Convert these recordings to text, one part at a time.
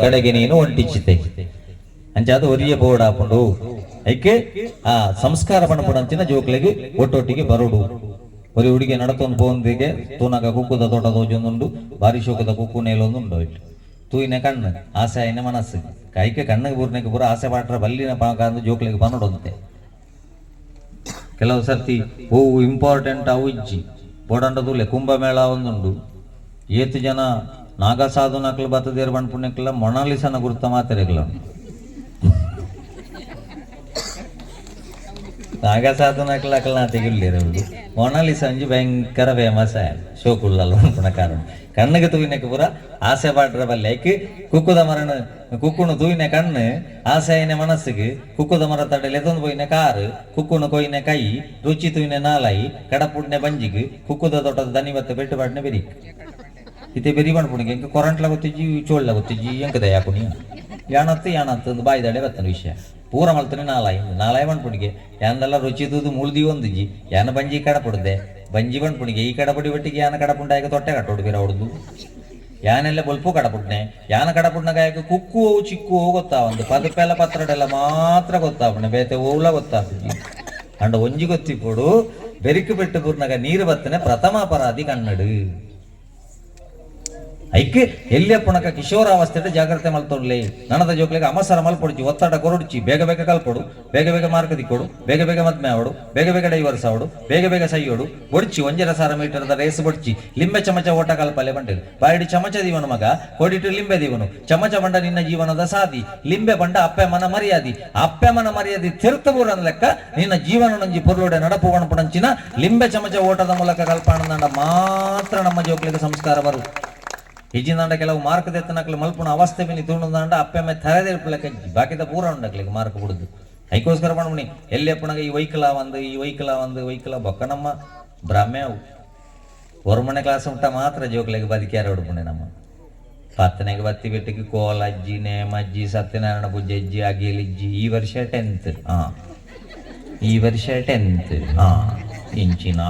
ಕಡೆಗೆ ನೀನು ಒಂಟಿಚ್ಚಿತೆ ಅಂಚಾದ ಒರಿಯ ಬೋರ್ಡ್ ಹಾಕೊಂಡು ಐಕೆ ಆ ಸಂಸ್ಕಾರ ಪಣಪುಡಂಚಿನ ಜೋಕ್ಲೆಗೆ ಒಟ್ಟೊಟ್ಟಿಗೆ ಬರೋಡು ಒರಿ ಹುಡುಗಿ ನಡತೊಂದು ಪೋಂದಿಗೆ ತೂನಗ ಕುಕ್ಕುದ ತೋಟ ತೋಜೊಂದುಂಡು ಬಾರಿ ಶೋಕದ ಕುಕ್ಕು ನೇಲೊಂದು ಉಂಡು ಇಟ್ಟು ತೂಯಿನ ಕಣ್ಣು ಆಸೆ ಆಯ್ನ ಮನಸ್ಸು ಕೈಕೆ ಕಣ್ಣಿಗೆ ಬೂರ್ನಕ್ಕೆ ಪೂರ ಆಸೆ ಪಾಟ್ರ ಬಲ್ಲಿನ ಪಾಕ ಜೋಕ್ಲೆಗೆ ಪನ್ನಡೊಂತೆ ಕೆಲವು ಸರ್ತಿ ಹೂವು ಇಂಪಾರ್ಟೆಂಟ್ ಅವು ಇಜ್ಜಿ ಬೋಡಂಡದುಲೆ ಕುಂಭಮೇಳ ಒಂದುಂಡು ಏತು ಜನ ನಾಗಸಾಧು ನಕ್ಲು ಬತ್ತದೇರು ಬಣ್ಪುಣ್ಯಕ್ಕೆಲ್ಲ ಮೊನಾಲಿಸನ ಗುರುತ ಮಾತೆರೆಗಳ ನಾಗಸಾಧು ನಕ್ಲಕ್ಕಲ್ಲ ನಾ ತೆಗಿಲಿರೋದು ಮೊನಾಲಿಸ ಅಂಜಿ ಭಯಂಕರ ಫೇಮಸ್ ಶೋಕುಳ್ಳಲ್ಲ ಅನ್ಪುಣ ಕಾರಣ ಕಣ್ಣಿಗೆ ತೂಯಿನಕ್ಕೆ ಪೂರ ಆಸೆ ಪಾಟ್ರ ಬಲ್ಲೆ ಐಕೆ ಕುಕ್ಕುದ ಮರಣ ಕುಕ್ಕುಣು ತೂಯಿನ ಕಣ್ಣು ಆಸೆ ಆಯ್ನ ಮನಸ್ಸಿಗೆ ಕುಕ್ಕುದ ಮರ ತಡೆಯಲ್ಲಿ ಎತ್ತೊಂದು ಪೋಯಿನ ಕಾರು ಕುಕ್ಕುಣು ಕೊಯ್ನ ಕೈ ರುಚಿ ತೂಯಿನ ನಾಲಾಯಿ ಕಡಪುಡ್ನೆ ಬಂಜಿಗೆ ಕುಕ್ಕುದ ತೋಟದ ದನಿ ಬತ್ತ ಬೆಟ್ಟು ಬಾಟ್ನೆ ಬೆರಿ ಇತ್ತೆ ಬೆರಿ ಬಣ್ಪುಣಿಗೆ ಇಂಕ ಕೊರಂಟ್ಲ ಗೊತ್ತಿಜ್ಜಿ ಚೋಳ್ಲ ಗೊತ್ತಿಜ್ಜಿ ಎಂಕದ ಯಾಕುಣಿ ಯಾಣತ್ತು ಒಂದು ಬಾಯಿದಾಡೆ ಬತ್ತನ ವಿಷಯ ಪೂರ ಮಲ್ತನೆ ನಾಲಾಯಿ ಬಣ್ಪುಣಿಗೆ ಯಾಂದೆಲ್ಲ ರುಚಿ ತೂದು ಮುಳ್ದಿ ಒಂದಿಜ್ಜಿ ಯಾನ ಬಂಜಿ ಕಡಪುಡ್ದೆ ಬಂಜಿ ಬಣ್ಪುಣಿಗೆ ಈ ಕಡಪುಡಿ ಒಟ್ಟಿಗೆ ಯಾನ ಕಡಪುಂಡಾಗ ತೊಟ್ಟೆ ಕಟ್ಟೋಡು ಬೇರೆ ಹೊಡ್ದು ಯಾನೆಲ್ಲ ಬೊಲ್ಪು ಕಡಪುಡ್ನೆ ಯಾನ ಕಡಪುಡ್ನಾಗ ಕುಕ್ಕು ಹೋವು ಚಿಕ್ಕು ಹೋವು ಗೊತ್ತಾ ಒಂದು ಪದಪೆಲ್ಲ ಪತ್ರಡೆಲ್ಲ ಮಾತ್ರ ಗೊತ್ತಾಪಣೆ ಬೇತೆ ಓವ್ಲ ಗೊತ್ತಾಪುಜಿ ಅಂಡ ಒಂಜಿ ಗೊತ್ತಿಪ್ಪೋಡು ಬೆರಿಕು ಬೆಟ್ಟು ಪೂರ್ನಾಗ ನೀರು ಬತ್ತನೆ ಪ್ರಥಮ ಅಪರಾಧಿ ಕನ್ನಡು ಐಕೆ ಎಲ್ಲಿಯಪ್ಪಣಕ ಕಿಶೋರಾವಸ್ಥೆ ಜಾಗ್ರತೆ ಮಲ್ತೊಡ್ಲೆ ನನದ ಜೋಕ್ಲೆಗೆ ಅಮಸರ ಮಲ್ಪೊಡ್ಚಿ ಒತ್ತಡ ಕೊರಡ್ಚಿ ಬೇಗ ಬೇಗ ಕಲ್ಪೊಡು ಬೇಗ ಬೇಗ ಮಾರ್ಕ ದಿಕ್ಕೊಡು ಬೇಗ ಬೇಗ ಮದ್ಮೆ ಆವಡು ಬೇಗ ಬೇಗ ಡೈವರ್ಸ್ ಆವಡು ಬೇಗ ಬೇಗ ಸೈಯೋಡು ಬೊಡ್ಚಿ 1.5 ಮೀಟರ್ದ ರೇಸ್ ಬೊಡ್ಚಿ ಲಿಂಬೆ ಚಮಚ ಓಟ ಕಲ್ಪಲೆ ಬಂಡೇರು ಬಾಯಿಡಿ ಚಮಚ ದೀವನು ಮಗ ಕೊಡಿಟು ಲಿಂಬೆ ದೀವನು ಚಮಚ ಬಂಡ ನಿನ್ನ ಜೀವನದ ಸಾದಿ ಲಿಂಬೆ ಬಂಡ ಅಪ್ಪೆ ಮನ ಮರ್ಯಾದಿ ತಿರುತಬೂರನ ಲೆಕ್ಕ ನಿನ್ನ ಜೀವನ ನಂಜಿ ಪೊರ್ಲೋಡೆ ನಡಪು ಒಣಪುಡಂಚಿನ ಲಿಂಬೆ ಚಮಚ ಓಟದ ಮೂಲಕ ಕಲ್ಪಾಣ ಮಾತ್ರ ನಮ್ಮ ಜೋಕ್ಲೆಗೆ ಸಂಸ್ಕಾರ ಬರು ಹಿಜಿನಾಂಡ ಕೆಲವು ಮಾರ್ಕ್ ತೆತ್ತನಕ್ಲೆ ಮಲ್ಪುಣ ಅವಸ್ಥೆ ಬಿನಿ ತುಣುದಾಂಡ ಅಪ್ಪೆಮ್ಮೆ ತರದಿರ್ಪಲಕ್ಕೆ ಬಾಕಿದ ಪೂರ ಉಂಡಕ್ಲಿಗೆ ಮಾರ್ಕ್ ಬಿಡುದು ಐಕೋಸ್ಕರ ಪಣಮಣಿ ಎಲ್ಲಿ ಅಪ್ಪಣಗ ಈ ವೈಕಲ ಬೊಕ್ಕ ನಮ್ಮ ಬ್ರಾಹ್ಮೆ ಅವು ಹೊರಮನೆ ಕ್ಲಾಸ್ ಉಂಟ ಮಾತ್ರ ಜೋಕ್ಲೆಗೆ ಬದುಕ್ಯಾರ ಹೊಡ್ಪುಣೆ ನಮ್ಮ ಪತ್ತನೆಗೆ ಬತ್ತಿ ಬೆಟ್ಟಿಗೆ ಕೋಲಜ್ಜಿ ನೇಮಜ್ಜಿ ಸತ್ಯನಾರಾಯಣ ಪೂಜೆ ಅಜ್ಜಿ ಅಗಿಲಿಜ್ಜಿ ಈ ವರ್ಷ 10th ಇಂಚಿನ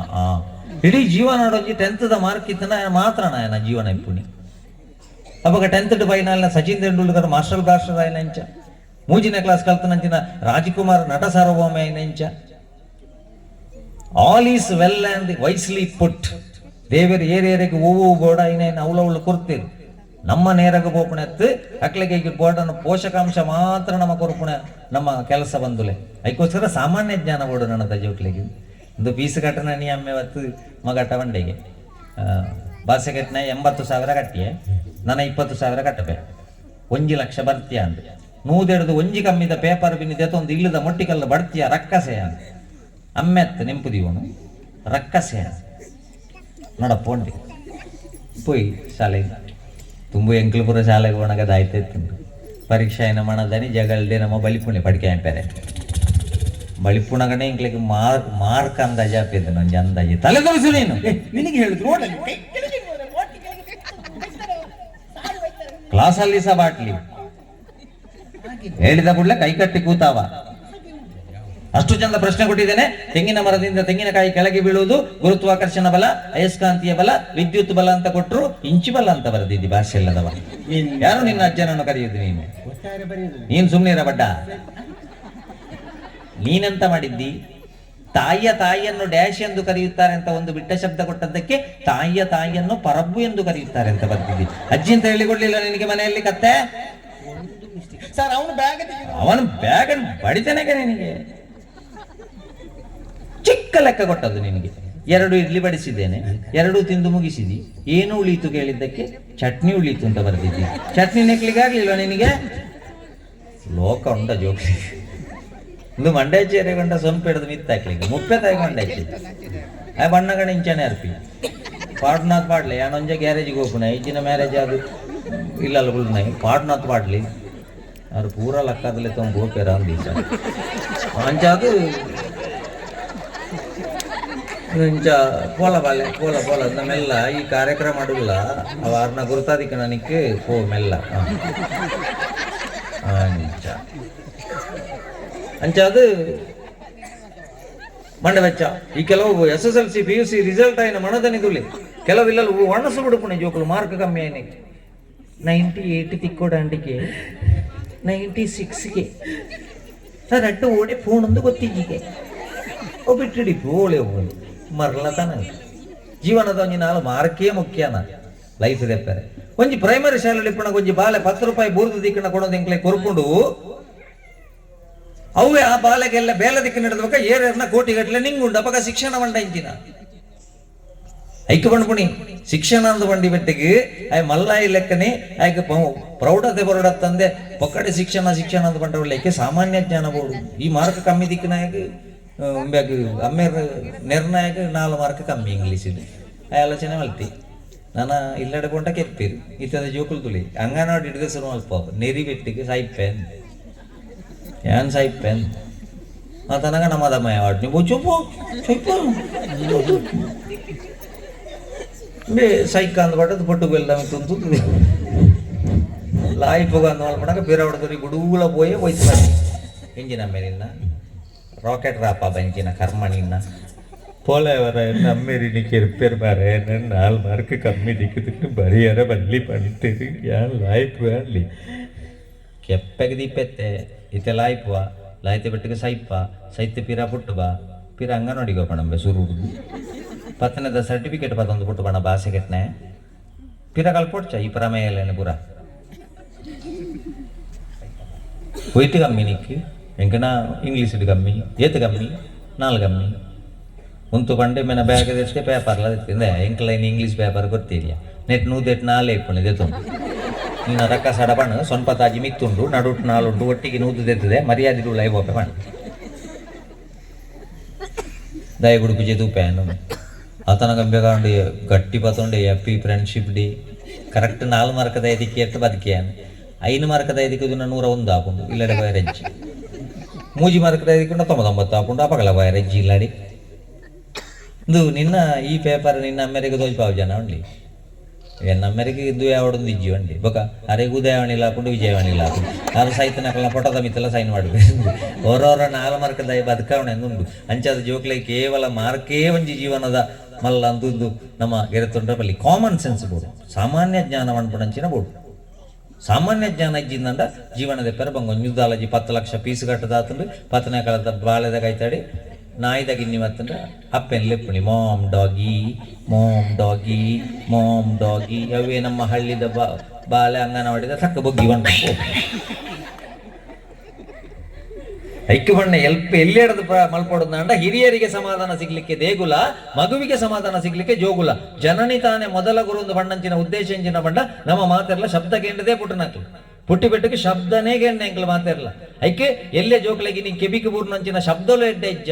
ಇಡೀ ಜೀವನ ನೋಡೋಜಿ 10th ಮಾರ್ಕ್ ಇತ್ತನ ಮಾತ್ರ ನಾಯನ ಜೀವನ ಇಪ್ಪುಣಿ ಅವಾಗ 10th final Sachin Tendulkar master blaster ಆಯ್ನಂಚ ಮೂಜಿನ ಕ್ಲಾಸ್ ಕಲ್ತನಂಚಿನ ರಾಜ್ಕುಮಾರ್ ನಟ ಸಾರ್ವಭೌಮ ಆಯ್ನಂಚ all is well and wisely put ದೇವರ ಏರಿಯರಿಗೆ ಹೂವು ಬೋಡ ಐನೇನು ಅವಳು ಕೊಡ್ತೀರಿ ನಮ್ಮ ನೇರಗ ಬೋಪಣೆತ್ತು ಅಕ್ಲೆಗೆ ಬೋರ್ಡನ್ನು ಪೋಷಕಾಂಶ ಮಾತ್ರ ನಮ್ಮ ಕೊರ್ಪುಣ ನಮ್ಮ ಕೆಲಸ ಬಂದುಲೆ ಅದಕ್ಕೋಸ್ಕರ ಸಾಮಾನ್ಯ ಜ್ಞಾನ ಬೋರ್ಡು ನನ್ನ ತಜೋಕ್ಲೆಗೆ ಒಂದು ಪೀಸ್ ಕಟ್ಟನ ನೀ ಅಮ್ಮೆ ಹೊತ್ತು ಮಗಟ್ಟ ಬಂಡೆಗೆ ಬಾಸೆ ಕಟ್ಟಿನ 80,000 ಕಟ್ಟಿಯೇ ನನ್ನ 20,000 ಕಟ್ಟಬೇ 1 ಲಕ್ಷ ಬರ್ತೀಯ ಅಂತ ನೂದೆಡ್ದು ಒಂಜಿ ಕಮ್ಮಿದ ಪೇಪರ್ ಬಿನ್ನಿದೆ ಒಂದು ಇಲ್ಲದ ಮೊಟ್ಟಿಕಲ್ಲ ಬಡ್ತೀಯ ರಕ್ಕಸೆ ಅಂತ ಅಮ್ಮೆತ್ತು ನೆಂಪುದೀವನು ರಕ್ಕಸೆ ನೋಡಪ್ಪೊಂಡಿ ಪೋಯ್ ಶಾಲೆಗೆ ತುಂಬ ಎಂಕ್ಲಪುರ ಶಾಲೆಗೆ ಒಣಗದಾಯ್ತು ಪರೀಕ್ಷಾ ಏನ ಮಾಡದನಿ ಜಗಲ್ದೆ ನಮ್ಮ ಬಲಿಪುಣಿ ಪಡಿಕೆ ಅಂಪೇರೆ ಬಳಿಪುಣಗಣೆ ಇಂಕ್ಲಿಗೆ ಮಾರ್ಕ್ ಅಂದಾಜ ಹಾಕಿದ್ದೆ ನಂಗೆ ಅಂದಾಜಿ ತಲೆ ತೋರಿಸು ನೀನು ನಿನಗೆ ಹೇಳಿದ್ರು ಕ್ಲಾಸಲ್ಲಿ ಸಹ ಬಾಟ್ಲಿ ಹೇಳಿದ ಕೂಡಲೇ ಕೈ ಕಟ್ಟಿ ಕೂತಾವ ಅಷ್ಟು ಚಂದ ಪ್ರಶ್ನೆ ಕೊಟ್ಟಿದ್ದೇನೆ ತೆಂಗಿನ ಮರದಿಂದ ತೆಂಗಿನಕಾಯಿ ಕೆಳಗೆ ಬೀಳುವುದು ಗುರುತ್ವಾಕರ್ಷಣ ಬಲ ಅಯಸ್ಕಾಂತೀಯ ಬಲ ವಿದ್ಯುತ್ ಬಲ ಅಂತ ಕೊಟ್ಟರು ಇಂಚಿ ಬಲ ಅಂತ ಬರೆದಿದ್ದಿ ಭಾಷೆ ಇಲ್ಲದವ ಯಾರು ನಿನ್ನ ಅಜ್ಜನನ್ನು ಕರೆಯುವುದು ನೀನು ಸುಮ್ಮನೆ ಇರ ಬಡ್ಡ ನೀನೆಂತ ಮಾಡಿದ್ದಿ ತಾಯಿಯನ್ನು ಡ್ಯಾಶ್ ಎಂದು ಕರೆಯುತ್ತಾರೆ ಅಂತ ಒಂದು ಬಿಟ್ಟ ಶಬ್ದ ಕೊಟ್ಟದ್ದಕ್ಕೆ ತಾಯಿಯನ್ನು ಪರಬ್ಬು ಎಂದು ಕರೆಯುತ್ತಾರೆ ಅಂತ ಬರ್ತಿದ್ದಿ ಅಜ್ಜಿ ಅಂತ ಹೇಳಿಕೊಡ್ಲಿಲ್ಲ ನಿನಗೆ ಮನೆಯಲ್ಲಿ ಕತ್ತೆ ಸರ್ ಅವನು ಬ್ಯಾಗ್ ಬಡಿತಾನೆ ನಿನಗೆ ಚಿಕ್ಕ ಲೆಕ್ಕ ಕೊಟ್ಟದ್ದು ನಿನಗೆ 2 ಇಡ್ಲಿ ಬಡಿಸಿದ್ದೇನೆ 2 ತಿಂದು ಮುಗಿಸಿದಿ ಏನು ಉಳೀತು ಕೇಳಿದ್ದಕ್ಕೆ ಚಟ್ನಿ ಉಳೀತು ಅಂತ ಬರ್ತಿದ್ದಿ ಚಟ್ನಿ ನೆಕ್ಲಿಕ್ಕೆ ಆಗ್ಲಿಲ್ವ ನಿನಗೆ ಲೋಕ ಉಂಡ ಜೋಕ್ಲಿ ಇದು ಮಂಡ್ಯಾಚೇರಿ ಗಂಡ ಸೊಂಪು ಹಿಡಿದು ಮಿತ್ತಾಕ್ಲಿಕ್ಕೆ 30 ಮಂಡ್ಯಾಚಿ ಆ ಬಣ್ಣಗಣ ಇಂಚನೆ ಅರ್ಪಿ ಪಾಡ್ನಾಥ್ ಪಾಡ್ಲಿ ಯಾನೊಂಜ ಗ್ಯಾರೇಜಿಗೆ ಹೋಗ್ಪುಣ ಈಚಿನ ಮ್ಯಾರೇಜ್ ಅದು ಇಲ್ಲಲ್ಲ ಗುಳ್ನೈ ಪಾಡ್ನಾಥ್ ಪಾಡ್ಲಿ ಅವ್ರು ಪೂರ ಲಕ್ಕದಲ್ಲಿ ತೊಂದು ಹೋಗ್ಯಾರ ಅಂದೀಸ ಅಂಚಾದು ಇಂಚ ಪೋಲ ನಮ್ಮೆಲ್ಲ ಈ ಕಾರ್ಯಕ್ರಮ ಮಾಡುಲ್ಲ ಅವಾರನ್ನ ಗುರುತಾದಿಕ್ಕೆ ನನಗೆ ಮೆಲ್ಲ ಅಂಚಾದು ಮಂಡ ವೆಚ್ಚ ಈ ಕೆಲವು SSLC PUC ರಿಸಲ್ಟ್ ಆಯ್ನ ಮನದನಿದುಲಿ ಕೆಲವು ಇಲ್ಲ ಒಣಸು ಬಿಡುಪುಣೆ ಜೋಕುಲು ಮಾರ್ಕ್ ಕಮ್ಮಿ ಆಯ್ನ 98 ತಿಕ್ಕೋಡಾಂಡಿಗೆ 96ಗೆ ಸರ್ ಅಟ್ಟು ಓಡೆ ಫೋನ್ ಒಂದು ಗೊತ್ತಿಜ್ಜಿಗೆ ಓ ಬಿಟ್ಟಿಡಿ ಓಳೆ ಹೋಗಲು ಮರಳತನ ಜೀವನದ ಒಂಜಿ ನಾಳು ಮಾರ್ಕೇ ಮುಖ್ಯನ ಲೈಫ್ ದೆಪ್ಪರೆ ಒಂಜಿ ಪ್ರೈಮರಿ ಶಾಲೆಯಲ್ಲಿ ಪುಣ ಒಂಜಿ ಬಾಲೆ 10 ರೂಪಾಯಿ ಬೂರ್ದು ದಿಕ್ಕನ ಕೊಡೋದು ಎಂಕ್ಲೆ ಕೊರ್ಕೊಂಡು ಅವೇ ಆ ಬಾಲೆಗೆಲ್ಲ ಬೇಲೆ ದಿಕ್ಕು ನಡೆದಬೇಕ ಏರ್ನ ಕೋಟಿಗಟ್ಟಲೆ ನಿಂಗುಂಡು ಅಪಗ ಶಿಕ್ಷಣ ಮಂಡ ಇಂಚಿನ ಐಕ್ಯ ಬಂಡ್ಪುಣಿ ಶಿಕ್ಷಣ ಅಂದು ಬಂಡಿ ಬೆಟ್ಟಿಗೆ ಆಯ್ ಮಲ್ಲಾಯಿ ಲೆಕ್ಕನೆ ಆಯ್ಕೆ ಪ್ರೌಢತೆ ಬರೋಡತ್ತಂದೆ ಪೊಕ್ಕಡೆ ಶಿಕ್ಷಣ ಅಂದು ಬಂಡ ಒಳ್ಳೆಕ್ಕೆ ಸಾಮಾನ್ಯ ಜ್ಞಾನ ಬೋಡು ಈ ಮಾರ್ಕ್ ಕಮ್ಮಿ ದಿಕ್ಕಿನಾಗ ಅಮ್ಮೇರ್ ನಿರ್ಣಾಯಕ 4 ಮಾರ್ಕ್ ಕಮ್ಮಿ ಇಂಗ್ಲೀಷ್ ಆ ಆಲೋಚನೆ ಮಲ್ತಿ ನಾನು ಇಲ್ಲಡೆ ಕೊಂಡ ಕೆಪ್ಪೀರು ಇತ್ತದ ಜೋಕುಲು ತುಳಿ ಅಂಗನವಾಡಿ ಹಿಡಿದು ಶುರು ಅಲ್ಪ ನೆರಿ ಬೆಟ್ಟಿಗೆ ಸಾಯ್ಪೆನ್ ಏನ್ ಸಾಯ್ಪೆನ್ ತನಗ ನಮ್ಮದಮ್ಮ ಯಾವಡ್ ನೀವು ಚುಪ್ಪು ಬೇ ಸೈಕ ಅಂದ್ಬಿಟ್ಟು ಪೊಟ್ಟು ಬೆಲ್ಲ ತುಂತು ಲಾಯ್ಪುಗ ಅಂದ್ ಮಾಡ್ಕೊಂಡಾಗ ಬೇರೆ ಹೊಡೆದ್ರಿ ಗುಡುಗುಲ ಹೋಯ್ತು ಎಂಜಿನ ಮೇಲಿನ ರಾಕೆಟ್ ರಾಪ ಬೆಂಚಿನ ಕರ್ಮಣಿನ போலவர நம்மெரினிக்கு ரிப்பேர் பாரு 4 மார்க்கு கம்மி திக்குதுக்கு பரியற ಬಲ್ಲಿ பண்ணிட்டு ஏன் லைஃப் வேண்டி ಕೆಪ್ಪೆಗೆ ದೀಪೆತ್ತೆ ಇತ್ತೆ ಲಾಯ್ಪುವ ಲಾಯ್ತೆ ಬೆಟ್ಟಿಗೆ ಸೈತೆ ಪಿರ ಪುಟ್ಟು ಬಾ ಪಿರ ಅಂಗನವಾಡಿಗೆ ಹೋಗೋಣ ಶುರು ಪತ್ತನದ ಸರ್ಟಿಫಿಕೇಟ್ ಪತ್ತೊಂದು ಪುಟ್ಟು ಬಣ್ಣ ಭಾಷೆ ಕೆಟ್ಟನೆ ಪಿರ ಕಲ್ಪೊಡ್ಚ ಈ ಪ್ರಮೇಯಲ್ಲೇನೆ ಪೂರ ಹೋಯ್ತು ಕಮ್ಮಿ ನಿಕ್ಕು ಎಂಕನ ಇಂಗ್ಲೀಷ್ ಕಮ್ಮಿ ಏತ್ ಕಮ್ಮಿ 4 ಕಮ್ಮಿ ಉಂತು ಪಂಡೆ ಮೇನ ಬ್ಯಾಗ್ ತೆಷ್ಟೇ ಪೇಪರ್ಲ ತೆತ್ತಿಂದೆ ಎಂಕ್ಲೈನ್ ಇಂಗ್ಲೀಷ್ ಪೇಪರ್ ಗೊತ್ತಿಲ್ಲ ನೆಟ್ ನೂದೆಟ್ 4 ಇಪ್ಪುಣೆ ದೆತ್ತುಂಡು ನಿನ್ನ ರಕ್ಕ ಸಡಪಣ್ ಸ್ವಲ್ಪ ತಾಜಿ ಮಿತ್ತುಂಡು ನಡುಟ್ 4 ಉಂಡು ಒಟ್ಟಿಗೆ ನೂದು ತೆತ್ತದೆ ಮರ್ಯಾದೆ ಲೈವ್ ಓಪೆ ಪಣ್ ದಯಗುಡು ಪೂಜೆ ತೂಪೇನು ಆತನ ಗಂಬೆಗಾಂಡು ಗಟ್ಟಿ ಪತ್ತೊಂಡೆ ಎಪ್ಪಿ ಫ್ರೆಂಡ್ಶಿಪ್ ಡೇ ಕರೆಕ್ಟ್ 4 ಮಾರ್ಕದ ಇದಕ್ಕೆ ಎಟ್ಟು ಬದುಕಿಯಾನು 5 ಮಾರ್ಕದ ಇದಕ್ಕೆ 101 ಹಾಕೊಂಡು ಇಲ್ಲಡೆ ಬಯರಜ್ಜಿ 3 ಮಾರ್ಕದ ಇದಕ್ಕೆ 99 ಹಾಕೊಂಡು ಅಪಗಲ ಬಯರಜ್ಜಿ ಇಲ್ಲಡಿ ಇದು ನಿನ್ನ ಈ ಪೇಪರ್ ನಿನ್ನ ಅಮ್ಮೆರಿಗೆ ದೋಲ್ಪಾವು ಜನ ಉಂಡಿ ನಮ್ಮೆರಿಗೆ ಇದ್ದು ಯಾವಡೊಂದು ಇಜ್ಜಿ ಅಂಡಿ ಬೊಕ ಅರೆಗೆ ಉದಯವಾಣಿಲ್ಲ ಹಾಕೊಂಡು ವಿಜಯವಾಣಿಲ್ಲ ಹಾಕೊಂಡು ನಾನು ಸೈತನಕಲ್ಲ ಫೋಟೋದ ಮಿತ್ತೆಲ್ಲ ಸೈನ್ ಮಾಡಬೇಕು ಅವರವರ 4 ಮಾರ್ಕದ ಬದುಕಾವಣೆ ಎಂದುಂಡು ಅಂಚಾದ ಜೋಕ್ಲೈ ಕೇವಲ ಮಾರ್ಕೇ ಒಂಜಿ ಜೀವನದ ಮಲ್ಲ ಅಂತಂದು ನಮ್ಮ ಗೆರೆತೊಂಡ್ರ ಬಲ್ಲಿ ಕಾಮನ್ ಸೆನ್ಸ್ ಬೋಡು ಸಾಮಾನ್ಯ ಜ್ಞಾನ ಅನ್ಪಣಂಚಿನ ಬೋಡು ಸಾಮಾನ್ಯ ಜ್ಞಾನ ಇಜ್ಜಿಂದ ಜೀವನದ ಪೆರ ಬಂಗ ಒಂಜುದಾಲಜಿ 10 ಲಕ್ಷ ಪೀಸ್ ಕಟ್ಟದಾತಂಡು ಪತ್ತನೇ ಕಾಲದ ಬಾಳೆದ ಕೈತಾಡಿ ನಾಯಿದಾಗ ಇನ್ನಿ ಮತ್ತಂದ್ರೆ ಅಪ್ಪೆನ್ ಲೆಪ್ಪುಣಿ ಮಾಮ್ ಡಾಗಿ ಅವೇ ನಮ್ಮ ಹಳ್ಳಿದ ಬಾಲೆ ಅಂಗನವಾಡಿದ ತಕ್ಕ ಬೊಗ್ಗಿ ಬಂಡ ಐಕ್ಯ ಬಣ್ಣ ಎಲ್ಲಿ ಹಿಡಿದು ಮಲ್ಪೊಡೋದಂಡ ಹಿರಿಯರಿಗೆ ಸಮಾಧಾನ ಸಿಗ್ಲಿಕ್ಕೆ ದೇಗುಲ ಮಗುವಿಗೆ ಸಮಾಧಾನ ಸಿಗ್ಲಿಕ್ಕೆ ಜೋಗುಲ ಜನನಿ ತಾನೇ ಮೊದಲ ಗುರುಂದು ಬಣ್ಣಂಚಿನ ಉದ್ದೇಶ ಎಂಚಿನ ಬಂಡ ನಮ್ಮ ಮಾತೆಲ್ಲ ಶಬ್ದ ಕೇಂದ್ರದೇ ಪುಟ್ಟನಾಕಿ ಪುಟ್ಟಿ ಬೆಟ್ಟಕ್ಕೆ ಶಬ್ದನೇ ಗೆಣ್ಣೆ ಎಂಕ್ಲ ಮಾತಾರಲ್ಲ ಐಕೆ ಎಲ್ಲೇ ಜೋಕ್ಲೆಗೆ ನೀ ಕೆಬಿಕೆ ಬೂರ್ನಂಚಿನ ಶಬ್ದಲು ಎಡ್ಡೆಜ್ಜ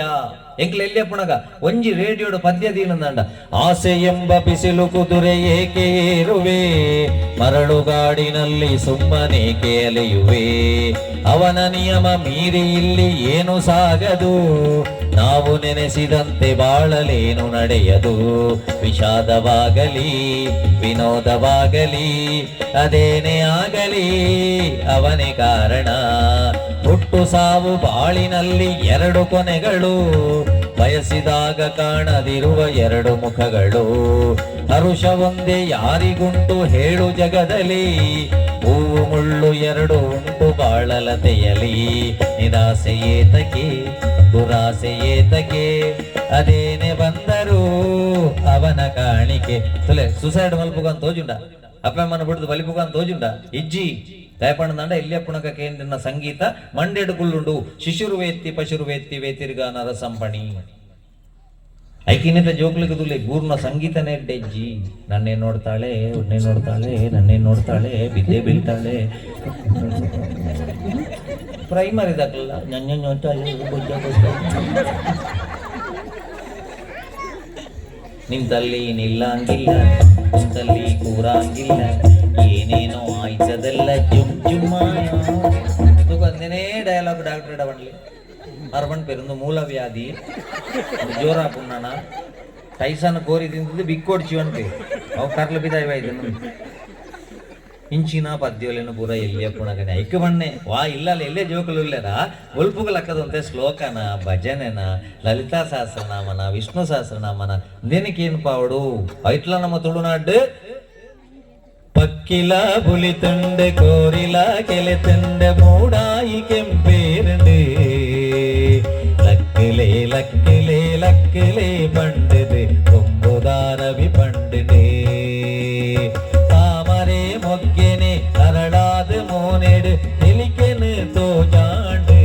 ಎಂಕ್ಲ ಎಲ್ಲೇ ಪುಣಗ ಒಂಜಿ ರೇಡಿಯೋಡು ಪದ್ಯ ದೀನಂದಂಡ ಆಸೆ ಎಂಬ ಬಿಸಿಲು ಕುದುರೆ ಏಕೆ ಏರುವೆ ಮರಳುಗಾಡಿನಲ್ಲಿ ಸುಮ್ಮನೇಕೆ ಅಲೆಯುವೆ ಅವನ ನಿಯಮ ಮೀರಿ ಇಲ್ಲಿ ಏನು ಸಾಗದು ನಾವು ನೆನೆಸಿದಂತೆ ಬಾಳಲೇನು ನಡೆಯದು ವಿಷಾದವಾಗಲಿ ವಿನೋದವಾಗಲಿ ಅದೇನೇ ಆಗಲಿ ಅವನೇ ಕಾರಣ ಹುಟ್ಟು ಸಾವು ಬಾಳಿನಲ್ಲಿ 2 ಕೊನೆಗಳು ಬಯಸಿದಾಗ ಕಾಣದಿರುವ 2 ಮುಖಗಳು ಹರುಷ ಒಂದೇ ಯಾರಿಗುಂಟು ಹೇಳು ಜಗದಲ್ಲಿ ಹೂವು ಮುಳ್ಳು 2 ಉಂಟು ಬಾಳಲತೆಯಲಿ ನಿರಾಸೆ ಏತಕ್ಕೆ ದುರಾಸೆ ಏತಕ್ಕೆ ಅದೇನೆ ಬಂದರು ಅವನ ಕಾಣಿಕೆ ತುಲೆ ಸುಸೈಡ್ ಮಲ್ಪುಗಂತ ತೋಜುಂಡ ಅಪ್ಪಮ್ಮನ ಬಿಡುದು ಬಲಿಪುಗಂತ ತೋಜುಂಡ ಇಜ್ಜಿ ದಯಪಣ್ಣದಂಡ ಇಲ್ಲೇ ಪುಣಕ ಕೇಂದ್ರನ ಸಂಗೀತ ಮಂಡೆಡು ಗುಳ್ಳುಂಡು ಶಿಶುರು ವೇತ್ತಿ ಪಶುರು ವೇತ್ತಿ ವೇತಿರ್ಗಾನ ರಸಂಪಣಿ ಐಕಿನಿತ ಜೋಕ್ಲಿಗೆ ತುಲೆ ಗೂರ್ನ ಸಂಗೀತ ನೆಡ್ಡೆಜ್ಜಿ ನನ್ನೇ ನೋಡ್ತಾಳೆ ಬಿದ್ದೆ ಬೀಳ್ತಾಳೆ ಪ್ರೈಮರಿ ದಾಖಲ ನಿಂತಲ್ಲಿ ನಿಲ್ಲಂಗಿಲ್ಲ ಕುಂತಲ್ಲಿ ಕೂರಂಗಿಲ್ಲ ಏನೇನೋ ಆಯ್ತದೆಲ್ಲ ಜುಮ್ಮ ಒಂದೇನೇ ಡಯಲಾಗ್ ಡಾಕ್ಟರ್ ಇಡಬಣ್ಲಿ ಅರ್ಬನ್ ಪೇರೊಂದು ಮೂಲವ್ಯಾಧಿ ಜೋರ ಪುಣ್ಣನ ಟೈಸನ್ ಕೋರಿ ತಿಂತಿದ್ದು ಬಿಕ್ಕೋಡ್ಚಿವಂತೆ ಅವು ಕರ್ಲು ಬಿದ್ದಾಯ್ತು ಇಂಚಿನ ಪದ್ಯಲೇನು ಪೂರ ಎಲ್ಲಿಯ ಪುಣಗನೆ ಐಕ್ಯ ಬಣ್ಣೆ ವಾ ಇಲ್ಲ ಎಲ್ಲೇ ಜೋಕಲು ಇಲ್ಲರ ಒಲ್ಪುಗ ಲಕ್ಕದಂತೆ ಶ್ಲೋಕನ ಭಜನೆನ ಲಲಿತಾ ಸಹಸ್ರನಾಮನ ವಿಷ್ಣು ಸಹಸ್ರನಾಮನ ದೇನಕ್ಕೇನು ಪಾವಡು ಐಟ್ಲ ನಮ್ಮ ತುಳುನಾಡು പക്കില പുലിത്തുണ്ട് കോരില കിളത്തുണ്ട് മൂടായി കെമ്പേരുണ്ട് ലക്കിലേ ലക്കിലേ ലക്കിലേ പണ്ടിത് കൊമ്പുതാരവി പണ്ടിട്ട് താമരേ മൊക്കനെ അരളാത് മോനെട് തെളിക്കന് തോജാണ്ട്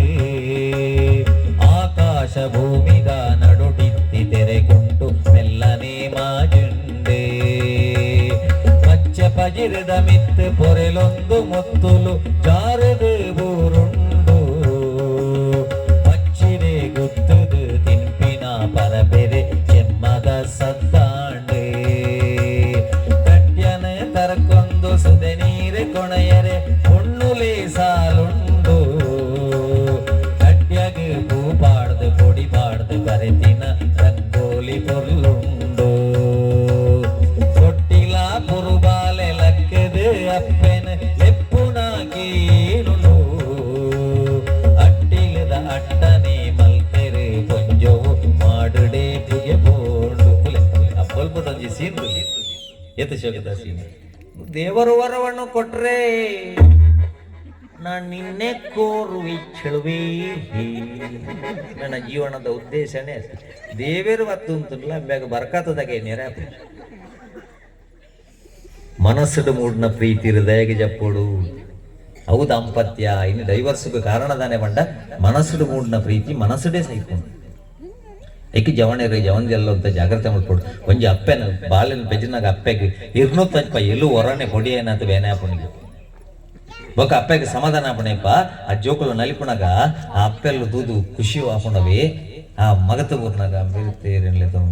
ആകാശ ഭൂമിക നടുടിത്തി തെരകൊണ്ടു മെല്ലനെ മാജുണ്ട് പജിരദമിത്ത് പൊരലൊಂದು ಮುತ್ತುಲು ಜಾರದು ಬೂರುಂಡು ಪಚ್ಚಿರೆ ಗುತ್ತದು ತಿನ್ಪಿನ ಪರಬೆರೆ ಚೆಮ್ಮದ ಸದ್ದಾಂಡೆ ಕಟ್ಯನ ತರಕೊಂದು ಸುದೆ ನೀರು ಕೊಣೆಯರೆ ಹುಣ್ಣುಲೆ ಸಾಲುಂಡು ಕಟ್ಯಗೆ ಪೂ ಪಾಡ್ದು ಪೊಡಿ ಪಾಡ್ದು ಬರೆತಿನ ರಂಗೋಲಿ ಪೊರ್ಲುಂಡು ಕೊಟ್ಟಿಲ ಪುರುಬಾಲೆ ಲಕ್ಕದು ಅಪ್ಪೆನ ಎಪ್ಪುನಾಗೇನು ಅಟ್ಟಿಲದ ಅಟ್ಟನೆ ಮಲ್ಕೆರೆ ಕೊಂಜವು ಮಾಡುಡೆ ಪುಗೆ ಬೋಂಡು ಅಪ್ಪಲ್ ಬುದಂಜಿ ಸೀನು ಎತ್ತು ಶೋಕದ ಸೀನು ದೇವರು ವರವನ್ನು ಕೊಟ್ರೆ ನಾನು ನಿನ್ನೆ ಕೋರುವಿ ಚೆಳುವೆ ನನ್ನ ಜೀವನದ ಉದ್ದೇಶನೇ ದೇವರು ವತ್ತು ಅಂತಲ್ಲ ಬೇಗ ಬರ್ಕಾತದಾಗೆ ನೆರೆ ಮನಸ್ಸುಡು ಮೂಡ್ನ ಪ್ರೀತಿ ಹೃದಯಗೆ ಜಪ್ಪೋಡು ಅವು ದಾಂಪತ್ಯ ಇನ್ನು ಡೈವರ್ಸ್ಗೆ ಕಾರಣದಾನೆ ಬಂಡ ಮನಸ್ಸುಡು ಮೂಡ್ನ ಪ್ರೀತಿ ಮನಸ್ಸುಡೇ ಸೈಕೊಂಡು ಏಕೆ ಜವಣೆರೆ ಜವನ್ಗೆಲ್ಲ ಅಂತ ಜಾಗ್ರತೆ ಮಾಡ್ಕೊಡು ಒಂಜಿ ಅಪ್ಪೆನ ಬಾಲಿನ ಪೆಜ್ಜಿನಾಗ ಅಪ್ಪೆಗೆ ಇರ್ನೂತ್ತಪ್ಪ ಎಲ್ಲೂ ಹೊರನೆ ಹೊಡಿ ಏನಂತ ಬೇನೆ ಹಾಕೊಂಡಿಗೆ ಬೊಕ್ಕ ಅಪ್ಪೆಗೆ ಸಮಾಧಾನ ಹಾಪಣೆಪ್ಪ ಆ ಜೋಕುಲು ನಲಿಪುಣಾಗ ಆ ಅಪ್ಪೆಲ್ಲ ದೂದು ಖುಷಿ ಹಾಕೊಂಡವಿ ಆ ಮಗತ ಊರ್ನಾಗ